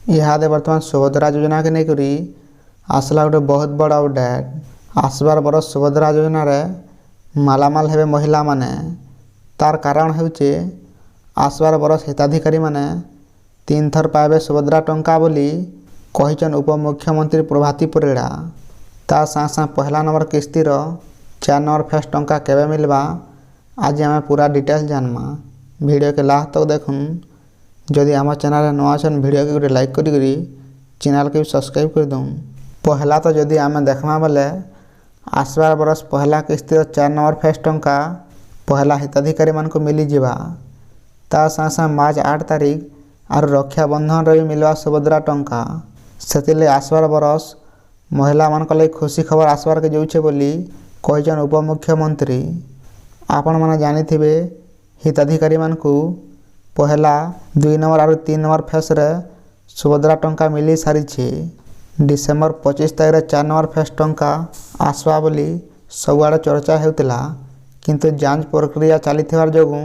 इहादे बर्तमान सुभद्रा योजना के लेकर आसला गोटे बहुत बड़ अपडेट। आसबार बरस सुभद्रा योजना रे मालामाल हेबे महिला माने। तार कारण हेउचे आसबार बरस हिताधिकारी माने 3 थर पाइबे सुभद्रा टंका बोली कहिचन उपमुख्यमंत्री प्रभाती परिड़ा। ता साथ पहला नंबर किस्तिर 4 नंबर फेस टंका केबे मिलबा आज आम पूरा डिटेल्स जानमा। वीडियो के लास्ट तक देखुन। जदि आम चैनल नुआ छन वीडियो के गोटे लाइक करी चैनल के भी सब्सक्राइब कर दूँ। पहला तो जदि आम देखमा बेले आसबार बरस पहला किस्तिर 4 नंबर फेस टंका पहला हिताधिकारी मान को मिली जिबा। ता साथ मार्च 8 तारीख और रक्षाबंधन रे भी मिलवा सुभद्रा टंका। सेतिले आसबार बरस महिला मान को खुशी खबर आसबार के जाउछे बोली कहिचन उपमुख्यमंत्री। आपण माने जानिथिबे हिताधिकारी मान को पहला 2 नंबर और 3 नंबर फेस रे सुभद्रा टंका मिली सारी। डिसेम्बर 25 तारीख रे 4 नंबर फेस टंका आसवा बोली सबुआड़े चर्चा हेउतिला, किंतु जांच प्रक्रिया चलीथिबार जोगु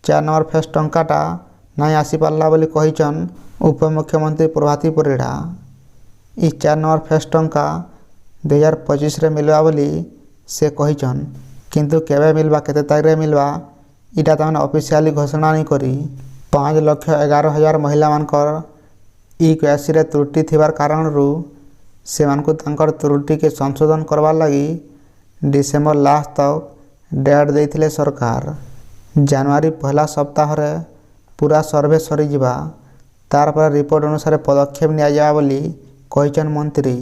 4 नंबर फेस टंकाटा नहीं आसी पारला बोली कहिचन उपमुख्यमंत्री प्रभाती परिड़ा। इ 4 नंबर फेस टंका 2025 रे मिलवा बोली से कहिचन, किंतु केबे मिलवा केते तारीख रे मिलवा इटा तमने ऑफिशियली घोषणा नहीं करी। 5,11,000 महिला मानकर ई-केवाईसी रे त्रुटि थिबार कारण रु से मानकु तांकर त्रुटि के संशोधन करवार लगी डिसेम्बर लास्ट तक डेट देइथिले सरकार। जनवरी पहला सप्ताह रे पूरा सर्वे सरी जिबा, तार पर रिपोर्ट अनुसार पदक्षेप निया जाबा बोली कहिचन मंत्री।